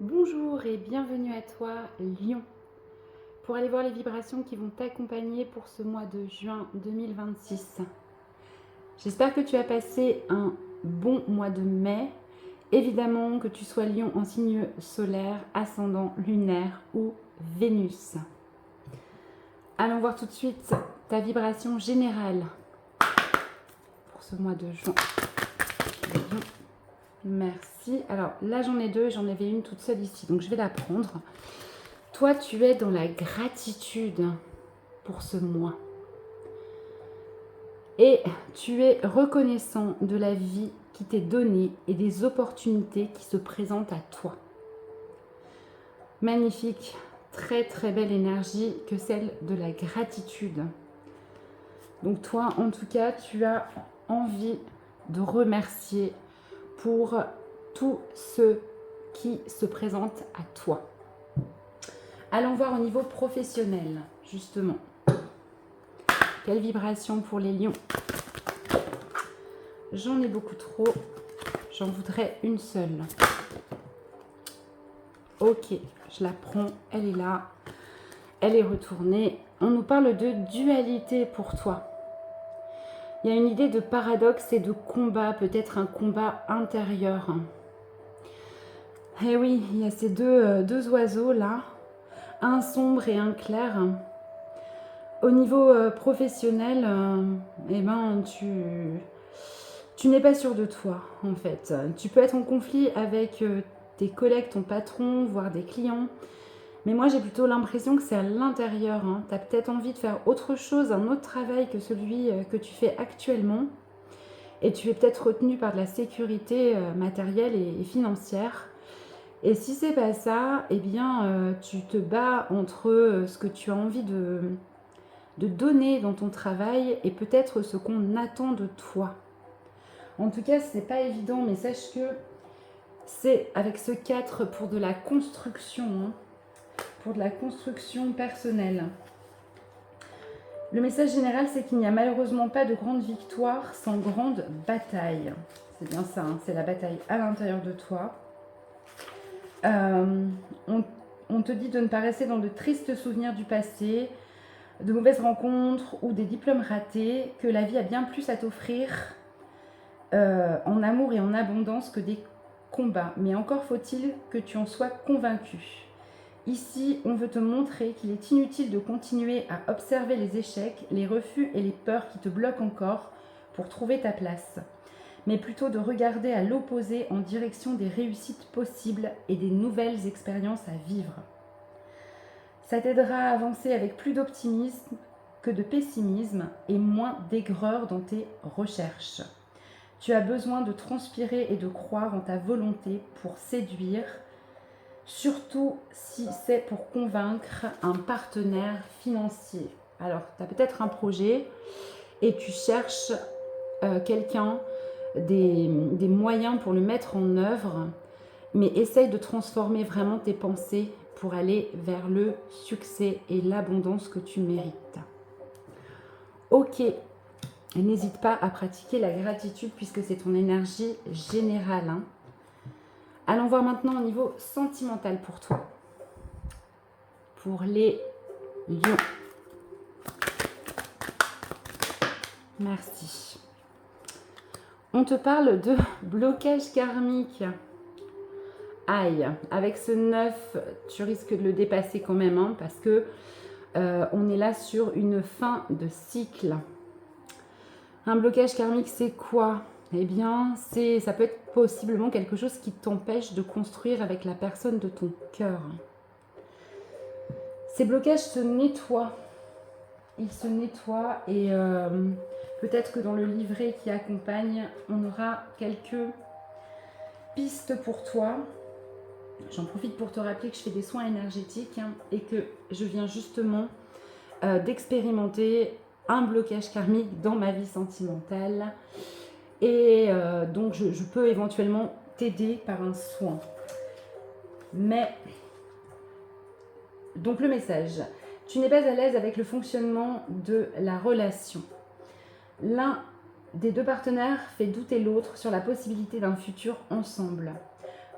Bonjour et bienvenue à toi, Lion, pour aller voir les vibrations qui vont t'accompagner pour ce mois de juin 2026. J'espère que tu as passé un bon mois de mai. Évidemment que tu sois Lion en signe solaire, ascendant, lunaire ou Vénus. Allons voir tout de suite ta vibration générale pour ce mois de juin. Lion. Merci. Alors là j'en ai deux, j'en avais une toute seule ici, donc je vais la prendre. Toi, tu es dans la gratitude pour ce mois. Et tu es reconnaissant de la vie qui t'est donnée et des opportunités qui se présentent à toi. Magnifique, très très belle énergie que celle de la gratitude. Donc toi, en tout cas, tu as envie de remercier pour tout ce qui se présente à toi. Allons voir au niveau professionnel, justement. Quelle vibration pour les lions? J'en ai beaucoup trop. J'en voudrais une seule. Ok, je la prends. Elle est là. Elle est retournée. On nous parle de dualité pour toi. Il y a une idée de paradoxe et de combat, peut-être un combat intérieur. Eh oui, il y a ces deux oiseaux là, un sombre et un clair. Au niveau professionnel, eh ben, tu n'es pas sûr de toi, en fait. Tu peux être en conflit avec tes collègues, ton patron, voire des clients. Mais moi, j'ai plutôt l'impression que c'est à l'intérieur. Hein. Tu as peut-être envie de faire autre chose, un autre travail que celui que tu fais actuellement. Et tu es peut-être retenu par de la sécurité matérielle et financière. Et si c'est pas ça, eh bien, tu te bats entre ce que tu as envie de donner dans ton travail et peut-être ce qu'on attend de toi. En tout cas, ce n'est pas évident, mais sache que c'est avec ce 4 pour de la construction, hein, pour de la construction personnelle. Le message général, c'est qu'il n'y a malheureusement pas de grande victoire sans grande bataille. C'est bien ça, hein, c'est la bataille à l'intérieur de toi. On te dit de ne pas rester dans de tristes souvenirs du passé, de mauvaises rencontres ou des diplômes ratés, que la vie a bien plus à t'offrir en amour et en abondance que des combats. Mais encore faut-il que tu en sois convaincu. Ici, on veut te montrer qu'il est inutile de continuer à observer les échecs, les refus et les peurs qui te bloquent encore pour trouver ta place, mais plutôt de regarder à l'opposé en direction des réussites possibles et des nouvelles expériences à vivre. Ça t'aidera à avancer avec plus d'optimisme que de pessimisme et moins d'aigreur dans tes recherches. Tu as besoin de transpirer et de croire en ta volonté pour séduire, surtout si c'est pour convaincre un partenaire financier. Alors, tu as peut-être un projet et tu cherches quelqu'un, des moyens pour le mettre en œuvre, mais essaye de transformer vraiment tes pensées pour aller vers le succès et l'abondance que tu mérites. Ok, n'hésite pas à pratiquer la gratitude puisque c'est ton énergie générale. Hein. Allons voir maintenant au niveau sentimental pour toi. Pour les lions. Merci. On te parle de blocage karmique. Aïe, avec ce 9, tu risques de le dépasser quand même, hein, parce que on est là sur une fin de cycle. Un blocage karmique, c'est quoi? Eh bien, ça peut être possiblement quelque chose qui t'empêche de construire avec la personne de ton cœur. Ces blocages se nettoient. Ils se nettoient et peut-être que dans le livret qui accompagne, on aura quelques pistes pour toi. J'en profite pour te rappeler que je fais des soins énergétiques hein, et que je viens justement d'expérimenter un blocage karmique dans ma vie sentimentale. Et donc, je peux éventuellement t'aider par un soin. Mais, donc le message, tu n'es pas à l'aise avec le fonctionnement de la relation. L'un des deux partenaires fait douter l'autre sur la possibilité d'un futur ensemble.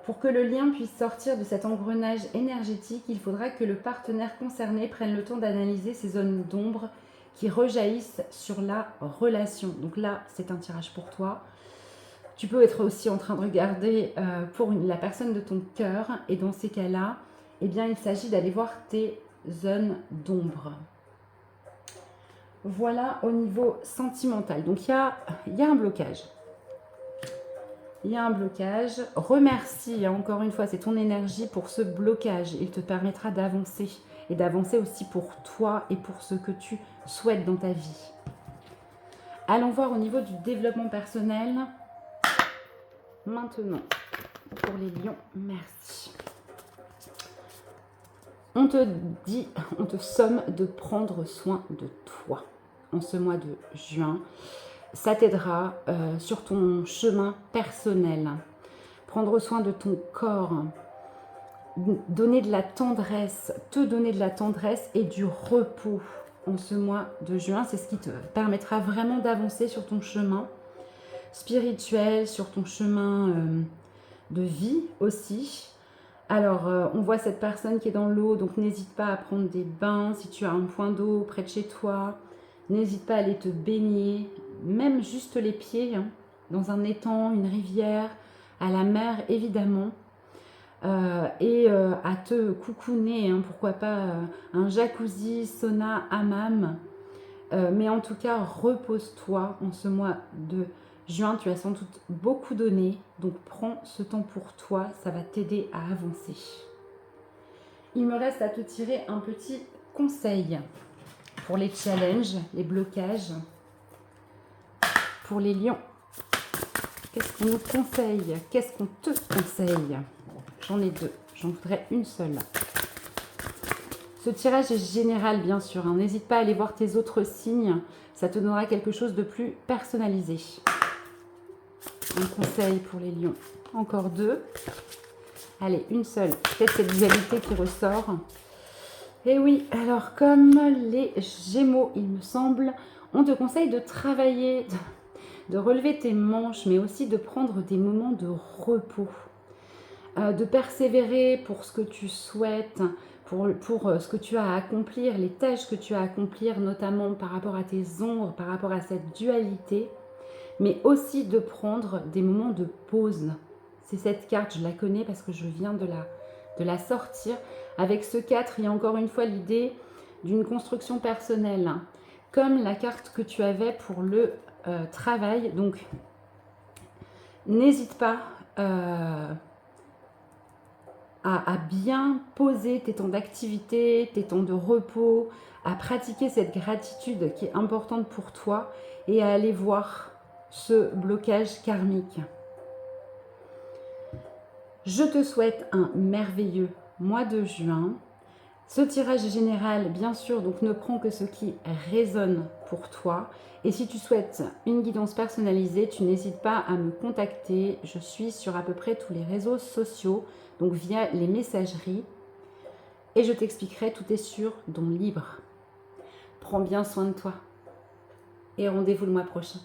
Pour que le lien puisse sortir de cet engrenage énergétique, il faudra que le partenaire concerné prenne le temps d'analyser ces zones d'ombre qui rejaillissent sur la relation. Donc là, c'est un tirage pour toi. Tu peux être aussi en train de regarder pour la personne de ton cœur. Et dans ces cas-là, eh bien, il s'agit d'aller voir tes zones d'ombre. Voilà au niveau sentimental. Donc, il y a un blocage. Il y a un blocage. Remercie, encore une fois, c'est ton énergie pour ce blocage. Il te permettra d'avancer. Et d'avancer aussi pour toi et pour ce que tu souhaites dans ta vie. Allons voir au niveau du développement personnel. Maintenant, pour les lions, merci. On te dit, on te somme de prendre soin de toi en ce mois de juin. Ça t'aidera sur ton chemin personnel. Prendre soin de ton corps, donner de la tendresse, te donner de la tendresse et du repos en ce mois de juin. C'est ce qui te permettra vraiment d'avancer sur ton chemin spirituel, sur ton chemin de vie aussi. Alors, on voit cette personne qui est dans l'eau, donc n'hésite pas à prendre des bains. Si tu as un point d'eau près de chez toi, n'hésite pas à aller te baigner, même juste les pieds, hein, dans un étang, une rivière, à la mer évidemment. Et à te coucouner, hein, pourquoi pas un jacuzzi, sauna, hammam. Mais en tout cas, repose-toi en ce mois de juin. Tu as sans doute beaucoup donné, donc prends ce temps pour toi, ça va t'aider à avancer. Il me reste à te tirer un petit conseil pour les challenges, les blocages. Pour les lions, qu'est-ce qu'on nous conseille? Qu'est-ce qu'on te conseille? J'en ai deux, j'en voudrais une seule. Ce tirage est général, bien sûr. Hein. N'hésite pas à aller voir tes autres signes. Ça te donnera quelque chose de plus personnalisé. Un conseil pour les lions. Encore deux. Allez, une seule. Peut-être cette dualité qui ressort. Et oui, alors comme les Gémeaux, il me semble, on te conseille de travailler, de relever tes manches, mais aussi de prendre des moments de repos. De persévérer pour ce que tu souhaites, pour ce que tu as à accomplir, les tâches que tu as à accomplir, notamment par rapport à tes ombres, par rapport à cette dualité, mais aussi de prendre des moments de pause. C'est cette carte, je la connais parce que je viens de la sortir. Avec ce 4, il y a encore une fois l'idée d'une construction personnelle, comme la carte que tu avais pour le travail. Donc, n'hésite pas à bien poser tes temps d'activité, tes temps de repos, à pratiquer cette gratitude qui est importante pour toi et à aller voir ce blocage karmique. Je te souhaite un merveilleux mois de juin. Ce tirage est général, bien sûr, donc ne prends que ce qui résonne pour toi. Et si tu souhaites une guidance personnalisée, tu n'hésites pas à me contacter. Je suis sur à peu près tous les réseaux sociaux, donc via les messageries. Et je t'expliquerai, tout est sur Don Libre. Prends bien soin de toi. Et rendez-vous le mois prochain.